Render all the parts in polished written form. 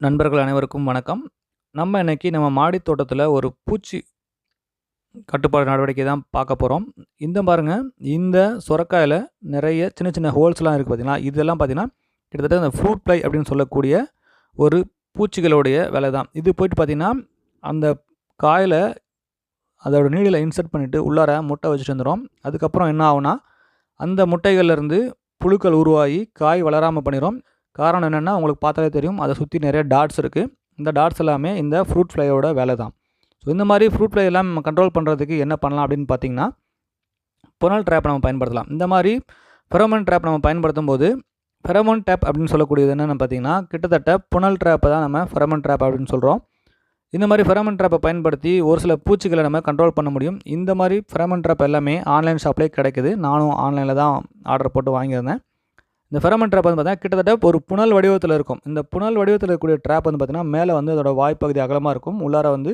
நண்பர்கள் அனைவருக்கும் வணக்கம். நம்ம இன்னைக்கு நம்ம மாடி தோட்டத்தில் ஒரு பூச்சி கட்டுப்பாடு நடவடிக்கை தான் பார்க்க போகிறோம். இந்த பாருங்க, இந்த சொரக்காயில் நிறைய சின்ன சின்ன ஹோல்ஸ்லாம் இருக்குது பார்த்தீங்களா? இதெல்லாம் பார்த்தீங்கன்னா கிட்டத்தட்ட அந்த ஃப்ரூட் ஃப்ளை அப்படின்னு சொல்லக்கூடிய ஒரு பூச்சிகளுடைய வேலை தான். இது போயிட்டு பார்த்தீங்கன்னா அந்த காயில் அதோட நீடில் இன்சர்ட் பண்ணிவிட்டு உள்ளார முட்டை வச்சுட்டு வந்துடும். அதுக்கப்புறம் என்ன ஆகுனா அந்த முட்டைகள்லேருந்து புழுக்கள் உருவாகி காய் வளராமல் பண்ணிடும். காரணம் என்னென்னா உங்களுக்கு பார்த்தாலே தெரியும், அதை சுற்றி நிறைய டாட்ஸ் இருக்குது. இந்த டாட்ஸ் எல்லாமே இந்த ஃப்ரூட் ஃப்ளையோட வேலை தான். ஸோ இந்த மாதிரி ஃப்ரூட் ஃப்ளை எல்லாம் நம்ம கண்ட்ரோல் பண்ணுறதுக்கு என்ன பண்ணலாம் அப்படின்னு பார்த்தீங்கன்னா, புனல் ட்ராப் நம்ம பயன்படுத்தலாம். இந்த மாதிரி ஃபெரோமோன் ட்ராப் நம்ம பயன்படுத்தும் போது ஃபெரோமோன் ட்ராப் அப்படின்னு சொல்லக்கூடியது என்னென்னு பார்த்தீங்கன்னா, கிட்டத்தட்ட புனல் ட்ராப்பை தான் நம்ம ஃபெரோமோன் ட்ராப் அப்படின்னு சொல்கிறோம். இந்த மாதிரி ஃபெரோமோன் ட்ராப்பை பயன்படுத்தி ஒரு சில பூச்சிகளை நம்ம கண்ட்ரோல் பண்ண முடியும். இந்த மாதிரி ஃபெரோமோன் ட்ராப் எல்லாமே ஆன்லைன் ஷாப்லேயே கிடைக்குது. நானும் ஆன்லைனில் தான் ஆர்டர் போட்டு வாங்கியிருந்தேன். இந்த ஃபெரோமோன் ட்ராப் வந்து பார்த்தீங்கன்னா கிட்டத்தட்ட ஒரு புனல் வடிவத்தில் இருக்கும். இந்த புனல் வடிவத்தில் இருக்கக்கூடிய ட்ராப் வந்து பார்த்தீங்கன்னா மேலே வந்து அதோட வாய்ப்பகுதி அகலமாக இருக்கும், உள்ளார வந்து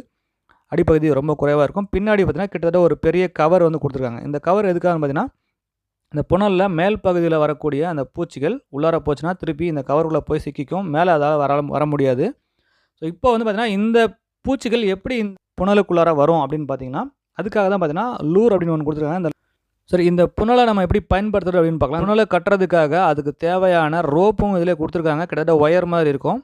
அடிப்பகுதி ரொம்ப குறைவாக இருக்கும். பின்னாடி பார்த்தீங்கன்னா கிட்டத்தட்ட ஒரு பெரிய கவர் வந்து கொடுத்துருக்காங்க. இந்த கவர் எதுக்காகன்னு பார்த்தீங்கன்னா, இந்த புனலில் மேல் பகுதியில் வரக்கூடிய அந்த பூச்சிகள் உள்ளார போச்சுன்னா திருப்பி இந்த கவருக்குள்ளே போய் சிக்கிக்கும், மேலே அதால் வர முடியாது. ஸோ இப்போ வந்து பார்த்தீங்கன்னா இந்த பூச்சிகள் எப்படி இந்த புனலுக்குள்ளார வரும் அப்படின்னு பார்த்தீங்கன்னா, அதுக்காக தான் பார்த்தீங்கன்னா லூர் அப்படின்னு ஒன்று கொடுத்துருக்காங்க. இந்த சரி, இந்த புனலை நம்ம எப்படி பயன்படுத்துறது அப்படின்னு பார்க்கலாம். புனலை கட்டுறதுக்காக அதுக்கு தேவையான ரோப்பும் இதில் கொடுத்துருக்காங்க. கிட்டத்தட்ட ஒயர் மாதிரி இருக்கும்,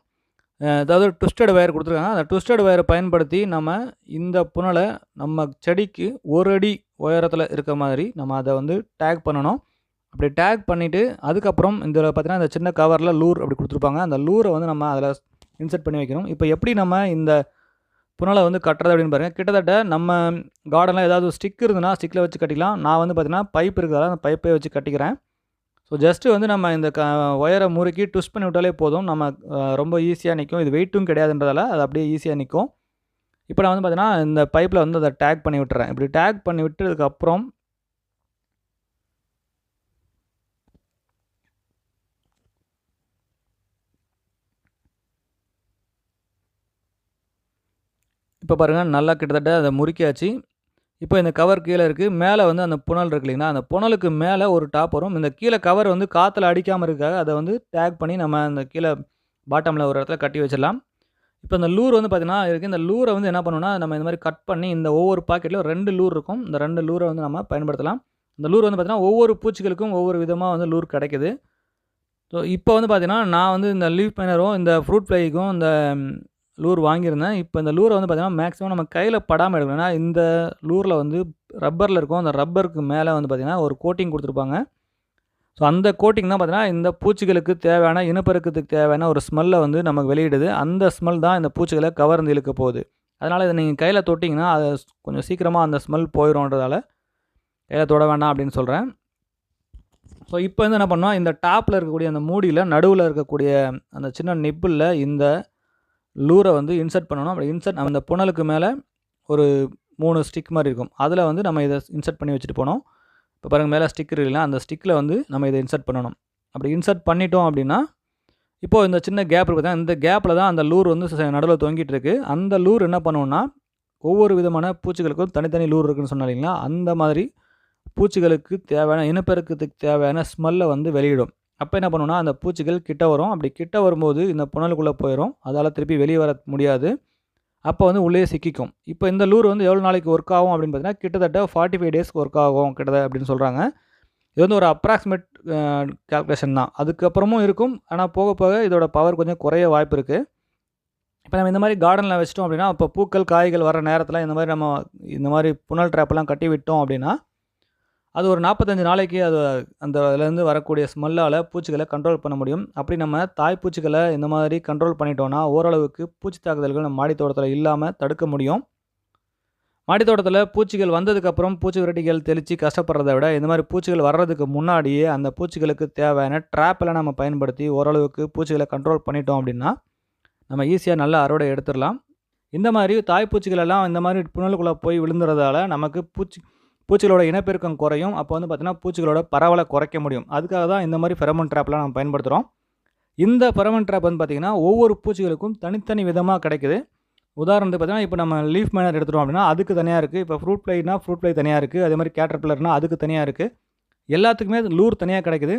அதாவது ட்விஸ்டட் ஒயர் கொடுத்துருக்காங்க. அந்த ட்விஸ்டட் ஒயரை பயன்படுத்தி நம்ம இந்த புனலை நம்ம செடிக்கு ஒரு அடி உயரத்தில் இருக்க மாதிரி நம்ம அதை வந்து டேக் பண்ணணும். அப்படி டேக் பண்ணிவிட்டு அதுக்கப்புறம் இதில் பார்த்தீங்கன்னா இந்த சின்ன கவரில் லூர் அப்படி கொடுத்துருப்பாங்க. அந்த லூரை வந்து நம்ம அதில் இன்சர்ட் பண்ணி வைக்கணும். இப்போ எப்படி நம்ம இந்த புனலை வந்து கட்டுறது அப்படின்னு பாருங்கள். கிட்டத்தட்ட நம்ம கார்டனில் ஏதாவது ஸ்டிக் இருந்ததுன்னா ஸ்டிக்கில் வச்சு கட்டிக்கலாம். நான் வந்து பார்த்தீங்கன்னா பைப் இருக்கிறதால அந்த பைப்பை வச்சு கட்டிக்கிறேன். ஸோ ஜஸ்ட்டு வந்து நம்ம இந்த ஒயரை முறுக்கி ட்விஸ்ட் பண்ணி விட்டாலே போதும். நம்ம ரொம்ப ஈஸியாக நிற்கும். இது வெயிட்டும் கிடையாதுன்றதால அது அப்படியே ஈஸியாக நிற்கும். இப்போ நான் வந்து பார்த்தீங்கன்னா இந்த பைப்பில் வந்து அதை டேக் பண்ணி விட்டுறேன். இப்படி டேக் பண்ணி விட்டதுக்கப்புறம் இப்போ பாருங்கள், நல்லா கிட்டத்தட்ட அதை முறுக்கியாச்சு. இப்போ இந்த கவர் கீழே இருக்குது, மேலே வந்து அந்த புனல் இருக்கு இல்லைங்களா, அந்த புனலுக்கு மேலே ஒரு டாப் வரும். இந்த கீழே கவர் வந்து காற்றுல அடிக்காமல் இருக்காக அதை வந்து டேக் பண்ணி நம்ம அந்த கீழே பாட்டமில் ஒரு இடத்துல கட்டி வச்சிடலாம். இப்போ இந்த லூர் வந்து பார்த்தீங்கன்னா இருக்குது. இந்த லூரை வந்து என்ன பண்ணணும்னா, நம்ம இந்த மாதிரி கட் பண்ணி இந்த ஒவ்வொரு பாக்கெட்லையும் 2 லூர் இருக்கும். இந்த 2 லூரை வந்து நம்ம பயன்படுத்தலாம். இந்த லூர் வந்து பார்த்தீங்கன்னா ஒவ்வொரு பூச்சிகளுக்கும் ஒவ்வொரு விதமாக வந்து லூர் கிடைக்குது. ஸோ இப்போ வந்து பார்த்தீங்கன்னா நான் வந்து இந்த லீஃப் மைனரும் இந்த ஃப்ரூட் ஃப்ளைக்கும் இந்த லூர் வாங்கியிருந்தேன். இப்போ இந்த லூரை வந்து பார்த்தீங்கன்னா மேக்ஸிமம் நம்ம கையில் படாமல் எடுக்கணும். ஏன்னா இந்த லூரில் வந்து ரப்பரில் இருக்கும். அந்த ரப்பருக்கு மேலே வந்து பார்த்தீங்கன்னா ஒரு கோட்டிங் கொடுத்துருப்பாங்க. ஸோ அந்த கோட்டிங் தான் பார்த்தீங்கன்னா இந்த பூச்சிகளுக்கு தேவையான இனப்பெருக்கத்துக்கு தேவையான ஒரு ஸ்மெல்லை வந்து நமக்கு வெளியிடுது. அந்த ஸ்மெல் தான் இந்த பூச்சிகளை கவர்ந்து இழுக்க போகுது. அதனால் இதை நீங்கள் கையில் தொட்டிங்கன்னா அது கொஞ்சம் சீக்கிரமாக அந்த ஸ்மெல் போயிடும்ன்றதால கையில் தொட வேண்டாம் அப்படின்னு சொல்கிறேன். ஸோ இப்போ வந்து என்ன பண்ணோம், இந்த டாப்பில் இருக்கக்கூடிய அந்த மூடியில் நடுவில் இருக்கக்கூடிய அந்த சின்ன நிப்பிளில் இந்த லூரை வந்து இன்சர்ட் பண்ணணும். அப்படி இன்சர்ட் அந்த புனலுக்கு மேலே ஒரு 3 ஸ்டிக் மாதிரி இருக்கும். அதில் வந்து நம்ம இதை இன்சர்ட் பண்ணி வச்சுட்டு போனோம். இப்போ பாருங்கள், மேலே ஸ்டிக் இருக்குல்ல, அந்த ஸ்டிக்கில் வந்து நம்ம இதை இன்சர்ட் பண்ணணும். அப்படி இன்சர்ட் பண்ணிட்டோம் அப்படின்னா, இப்போது இந்த சின்ன கேப் இருக்குது, இந்த கேப்பில் தான் அந்த லூர் வந்து நடுவில் தொங்கிட்டு இருக்குது. அந்த லூர் என்ன பண்ணுவோன்னா, ஒவ்வொரு விதமான பூச்சிகளுக்கும் தனித்தனி லூர் இருக்குதுன்னு சொன்னோம் இல்லைங்களா, அந்த மாதிரி பூச்சிகளுக்கு தேவையான இனப்பெருக்கத்துக்கு தேவையான ஸ்மெல்லை வந்து வெளியிடும். அப்போ என்ன பண்ணுவோன்னா, அந்த பூச்சிகள் கிட்ட வரும். அப்படி கிட்ட வரும்போது இந்த புனலுக்குள்ளே போயிடும். அதால் திருப்பி வெளியே வர முடியாது. அப்போ வந்து உள்ளே சிக்கிக்கும். இப்போ இந்த லூர் வந்து எவ்வளோ நாளைக்கு ஒர்க் ஆகும் அப்படின்னு பார்த்தீங்கன்னா, கிட்டத்தட்ட 45 டேஸ்க்கு ஒர்க் ஆகும் கிட்டத்தட்ட அப்படின்னு சொல்கிறாங்க. இது வந்து ஒரு அப்ராக்சிமேட் கால்குலேஷன் தான். அதுக்கப்புறமும் இருக்கும். ஆனால் போக போக இதோட பவர் கொஞ்சம் குறைய வாய்ப்பு இருக்குது. இப்போ நம்ம இந்த மாதிரி கார்டனில் வச்சிட்டோம் அப்படின்னா, இப்போ பூக்கள் காய்கள் வர நேரத்தில் இந்த மாதிரி புனல் ட்ராப்பெல்லாம் கட்டி விட்டோம் அப்படின்னா, அது ஒரு 45 நாளைக்கு அது அந்த அதுலேருந்து வரக்கூடிய ஸ்மெல்லால் பூச்சிகளை கண்ட்ரோல் பண்ண முடியும். அப்படி நம்ம தாய் பூச்சிகளை இந்த மாதிரி கண்ட்ரோல் பண்ணிட்டோன்னா ஓரளவுக்கு பூச்சி தாக்குதல்கள் நம்ம மாடி தோட்டத்தில் இல்லாமல் தடுக்க முடியும். மாடி தோட்டத்தில் பூச்சிகள் வந்ததுக்கப்புறம் பூச்சி விரட்டிகள் தெளித்து கஷ்டப்படுறத விட இந்த மாதிரி பூச்சிகள் வர்றதுக்கு முன்னாடியே அந்த பூச்சிகளுக்கு தேவையான ட்ராப்பெல்லாம் நம்ம பயன்படுத்தி ஓரளவுக்கு பூச்சிகளை கண்ட்ரோல் பண்ணிட்டோம் அப்படின்னா நம்ம ஈஸியாக நல்ல அறுவடை எடுத்துடலாம். இந்த மாதிரி தாய் பூச்சிகளெல்லாம் இந்த மாதிரி புனலுக்குள்ளே போய் விழுந்துறதால நமக்கு பூச்சிகளோட இனப்பெருக்கம் குறையும். அப்போ வந்து பார்த்திங்கன்னா பூச்சிகளோட பரவலை குறைக்க முடியும். அதுக்காக தான் இந்த மாதிரி ஃபெரோமோன் ட்ராப்லாம் நம்ம பயன்படுத்துகிறோம். இந்த ஃபெரோமோன் ட்ராப் வந்து பார்த்திங்கன்னா ஒவ்வொரு பூச்சிகளுக்கும் தனித்தனி விதமாக கிடைக்குது. உதாரணத்துக்கு பார்த்திங்கன்னா இப்போ நம்ம லீஃப் மைனர் எடுத்துட்டோம் அப்படின்னா அதுக்கு தனியாக இருக்குது. இப்போ ஃப்ரூட் ஃப்ளை தனியாக இருக்குது. அதே மாதிரி கேட்டர்பில்லர்னால் அதுக்கு தனியாக இருக்குது. எல்லாத்துக்குமே லூர் தனியாக கிடைக்குது.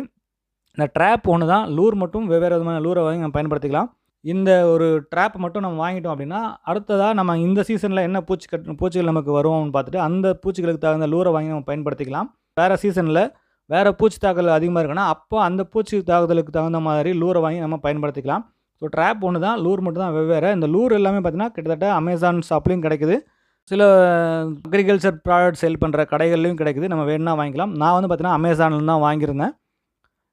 இந்த ட்ராப் ஒன்று தான். லூர் மட்டும் வெவ்வேறு விதமான லூரை வாங்கி நம்ம பயன்படுத்திக்கலாம். இந்த ஒரு ட்ராப் மட்டும் நம்ம வாங்கிட்டோம் அப்படின்னா, அடுத்ததா நம்ம இந்த சீசன்ல என்ன பூச்சிகள் நமக்கு வரும்னு பார்த்துட்டு, அந்த பூச்சிகளுக்கு தகுந்த லூர வாங்கி நம்ம பயன்படுத்திக்கலாம். வேற சீசன்ல வேற பூச்சி தாக்குதல் அதிகமா இருக்குன்னா, அப்போ அந்த பூச்சி தாக்குதலுக்கு தகுந்த மாதிரி லூர வாங்கி நம்ம பயன்படுத்திக்கலாம். ஸோ ட்ராப் ஒண்ணு தான், லூர் மட்டும் தான் வெவ்வேற. இந்த லூர் எல்லாமே பார்த்தீங்கன்னா, கிட்டத்தட்ட அமேசான் ஷாப்லயும் கிடைக்குது. சில அக்ரிகல்ச்சர் ப்ராடக்ட் சேல் பண்ற கடைகள்லயும் கிடைக்குது. நம்ம வேணும்னா வாங்கிக்கலாம். நான் வந்து பார்த்தீங்கன்னா, அமேசான்ல தான் வாங்கியிருந்தேன்.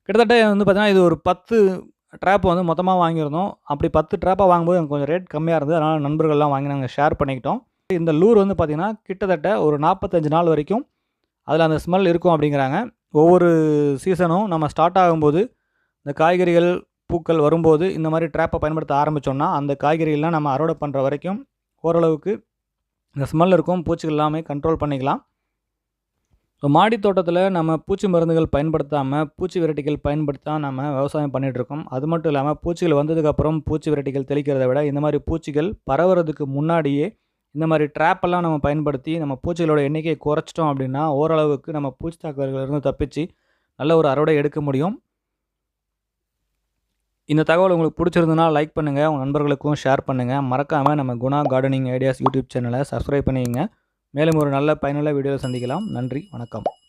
கிட்டத்தட்ட வந்து பார்த்தீங்கன்னா, இது ஒரு 10 ட்ராப் வந்து மொத்தமா வாங்கியிருந்தோம். அப்படி 10 ட்ராப்பா வாங்கும்போது எனக்கு கொஞ்சம் ரேட் கம்மியா இருந்தது. அதனால நண்பர்கள்லாம் வாங்கி நாங்க ஷேர் பண்ணிக்கிட்டோம். இந்த லூர் வந்து பார்த்தீங்கன்னா, கிட்டத்தட்ட ஒரு 45 நாள் வரைக்கும் அதில அந்த ஸ்மெல் இருக்கும் அப்படிங்கிறாங்க. ஒவ்வொரு சீசனும் நம்ம ஸ்டார்ட் ஆகும்போது, இந்த காய்கறிகள், பூக்கள் வரும்போது இந்த மாரி ட்ராப்ப பயன்படுத்த ஆரம்பிச்சோம்னா, அந்த காய்கறிகள்லாம் நம்ம அறுவடை பண்ற வரைக்கும் ஓரளவுக்கு இந்த ஸ்மெல் இருக்கும். பூச்சிகள் எல்லாமே கண்ட்ரோல் பண்ணிக்கலாம். ஸோ மாடி தோட்டத்தில நம்ம பூச்சி மருந்துகள் பயன்படுத்தாம, பூச்சி விரட்டிகள் பயன்படுத்தாம நம்ம விவசாயம் பண்ணிட்டுருக்கோம். அது மட்டும் இல்லாம பூச்சிகள் வந்ததுக்கப்புறம் பூச்சி விரட்டிகள் தெளிக்கிறத விட, இந்த மாரி பூச்சிகள் பரவுறதுக்கு முன்னாடியே இந்த மாரி ட்ராப்பெல்லாம் நம்ம பயன்படுத்தி, நம்ம பூச்சிகளோட எண்ணிக்கைய குறைச்சிட்டோம் அப்படின்னா, ஓரளவுக்கு நம்ம பூச்சி தாக்குதல்களிலிருந்து தப்பிச்சு, நல்ல ஒரு அறுவடை எடுக்க முடியும். இந்த தகவல் உங்களுக்கு பிடிச்சிருந்ததுனா லைக் பண்ணுங்க. உங்க நண்பர்களுக்கும் ஷேர் பண்ணுங்க. மறக்காம நம்ம குணா கார்டனிங் ஐடியாஸ் யூடியூப் சேனலை சப்ஸ்கிரைப் பண்ணிக்கங்க. மேலும் ஒரு நல்ல பயனுள்ள வீடியோவில் சந்திக்கலாம். நன்றி, வணக்கம்.